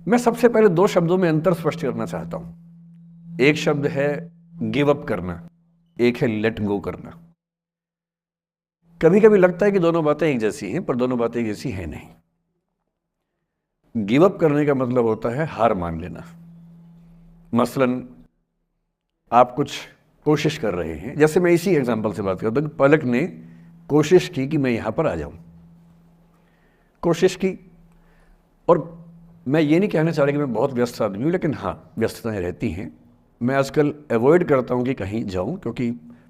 मैं सबसे पहले दो शब्दों में अंतर स्पष्ट करना चाहता हूं। एक शब्द है गिव अप करना, एक है लेट गो करना। कभी कभी लगता है कि दोनों बातें एक जैसी हैं, पर दोनों बातें एक जैसी हैं नहीं। गिव अप करने का मतलब होता है हार मान लेना। मसलन आप कुछ कोशिश कर रहे हैं, जैसे मैं इसी एग्जांपल से बात करता हूं कि पलक ने कोशिश की कि मैं यहां पर आ जाऊं, कोशिश की। और मैं ये नहीं कहना चाह रहा कि मैं बहुत व्यस्त आदमी हूँ, लेकिन हाँ, व्यस्तताएं रहती हैं। मैं आजकल अवॉइड करता हूँ कि कहीं जाऊँ, क्योंकि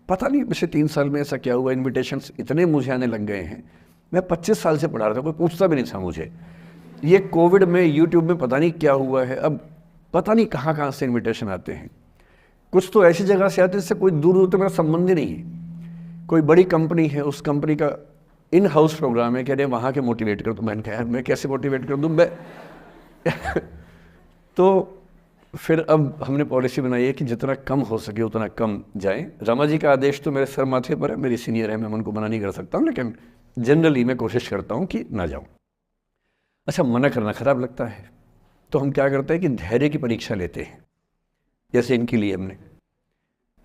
पता नहीं पिछले 3 साल में ऐसा क्या हुआ, इन्विटेशंस इतने मुझे आने लग गए हैं। मैं 25 साल से पढ़ा रहा था, कोई पूछता भी नहीं था मुझे। ये कोविड में यूट्यूब में पता नहीं क्या हुआ है, अब पता नहीं कहाँ कहाँ से इन्विटेशन आते हैं। कुछ तो ऐसी जगह से आते हैं जिससे कोई दूर दूर तक मेरा संबंध ही नहीं है। कोई बड़ी कंपनी है, उस कंपनी का इन हाउस प्रोग्राम है, कह रहे वहाँ के मोटिवेट कर। तो मैंने कहा मैं कैसे मोटिवेट कर दूँ मैं तो फिर अब हमने पॉलिसी बनाई है कि जितना कम हो सके उतना कम जाएं। रमा जी का आदेश तो मेरे सर माथे पर है, मेरी सीनियर है, मैं उनको मना नहीं कर सकता हूँ, लेकिन जनरली मैं कोशिश करता हूँ कि ना जाऊँ। अच्छा, मना करना खराब लगता है, तो हम क्या करते हैं कि धैर्य की परीक्षा लेते हैं। जैसे इनके लिए हमने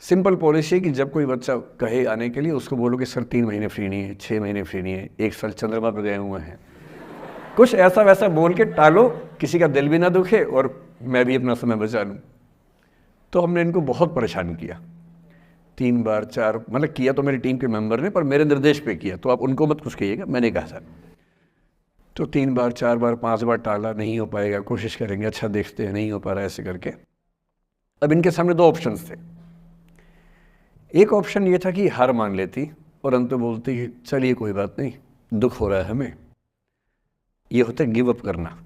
सिंपल पॉलिसी है कि जब कोई बच्चा कहे आने के लिए, उसको बोलो कि सर 3 महीने फ्री नहीं है, 6 महीने फ्री नहीं है, 1 साल चंद्रमा पर गए हुए हैं। कुछ ऐसा वैसा बोल के टालो, किसी का दिल भी ना दुखे और मैं भी अपना समय बचा लूँ। तो हमने इनको बहुत परेशान किया, 3 बार 4, मतलब किया तो मेरी टीम के मेंबर ने, पर मेरे निर्देश पे किया, तो आप उनको मत कुछ कहिएगा, मैंने कहा सर। तो 3 बार 4 बार 5 बार टाला, नहीं हो पाएगा, कोशिश करेंगे, अच्छा देखते हैं, नहीं हो पा रहा है, ऐसे करके। अब इनके सामने 2 ऑप्शंस थे। एक ऑप्शन ये था कि हार मान लेती और अंत में बोलती कि चलिए कोई बात नहीं, दुख हो रहा है हमें। ये होता है गिव अप करना।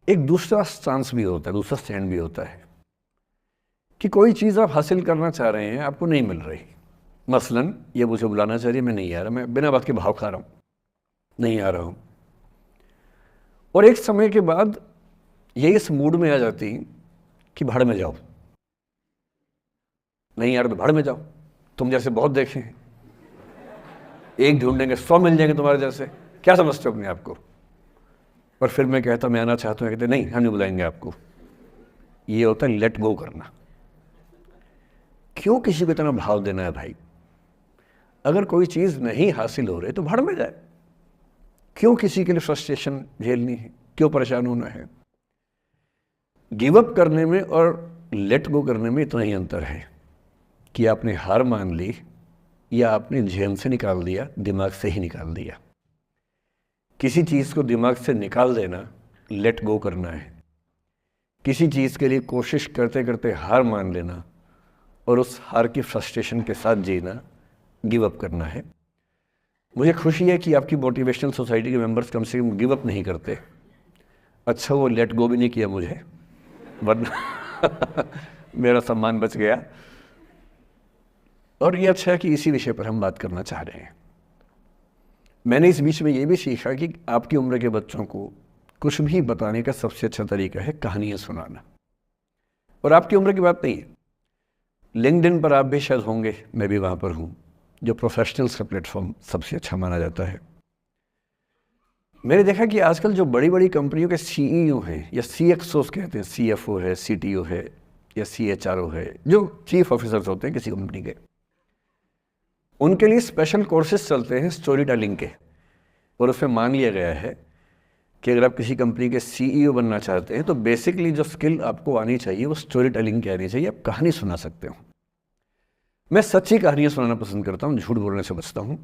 एक दूसरा चांस भी होता है, दूसरा स्टैंड भी होता है कि कोई चीज़ आप हासिल करना चाह रहे हैं, आपको नहीं मिल रही। मसलन ये मुझे बुलाना चाह रही है, मैं नहीं आ रहा, मैं बिना बात के भाव खा रहा हूँ, नहीं आ रहा हूँ। और एक समय के बाद ये इस मूड में आ जाती कि भाड़ में जाओ, नहीं आ रहा तो भाड़ में जाओ, तुम जैसे बहुत देखे हैं, एक ढूंढेंगे 100 मिल जाएंगे तुम्हारे जैसे, क्या समझते हो अपने आप को। और फिर मैं कहता मैं आना चाहता हूँ, कहते नहीं हम नहीं बुलाएंगे आपको। ये होता है लेट गो करना। क्यों किसी को इतना भाव देना है भाई? अगर कोई चीज़ नहीं हासिल हो रही तो भाड़ में जाए। क्यों किसी के लिए फ्रस्ट्रेशन झेलनी है, क्यों परेशान होना है? गिव अप करने में और लेट गो करने में इतना ही अंतर है कि आपने हार मान ली या आपने जेहन से निकाल दिया, दिमाग से ही निकाल दिया। किसी चीज़ को दिमाग से निकाल देना लेट गो करना है। किसी चीज़ के लिए कोशिश करते करते हार मान लेना और उस हार की फ्रस्ट्रेशन के साथ जीना गिव अप करना है। मुझे खुशी है कि आपकी मोटिवेशनल सोसाइटी के मेंबर्स कम से कम गिव अप नहीं करते। अच्छा, वो लेट गो भी नहीं किया मुझे, वरना मेरा सम्मान बच गया। और ये अच्छा है कि इसी विषय पर हम बात करना चाह रहे हैं। मैंने इस बीच में ये भी सीखा कि आपकी उम्र के बच्चों को कुछ भी बताने का सबसे अच्छा तरीका है कहानियाँ सुनाना। और आपकी उम्र की बात नहीं है, लिंक्डइन पर आप भी शायद होंगे, मैं भी वहाँ पर हूँ, जो प्रोफेशनल्स का प्लेटफॉर्म सबसे अच्छा माना जाता है। मैंने देखा कि आजकल जो बड़ी बड़ी कंपनियों के सीईओ हैं या सीएक्सओस कहते हैं, सीएफओ है, सीटीओ है या सीएचआरओ है, जो चीफ ऑफिसर्स होते हैं किसी कंपनी के, उनके लिए स्पेशल कोर्सेज चलते हैं स्टोरी टेलिंग के। और उसमें मान लिया गया है कि अगर आप किसी कंपनी के सीईओ बनना चाहते हैं तो बेसिकली जो स्किल आपको आनी चाहिए वो स्टोरी टेलिंग की आनी चाहिए। आप कहानी सुना सकते हो। मैं सच्ची कहानियाँ सुनाना पसंद करता हूँ, झूठ बोलने से बचता हूँ।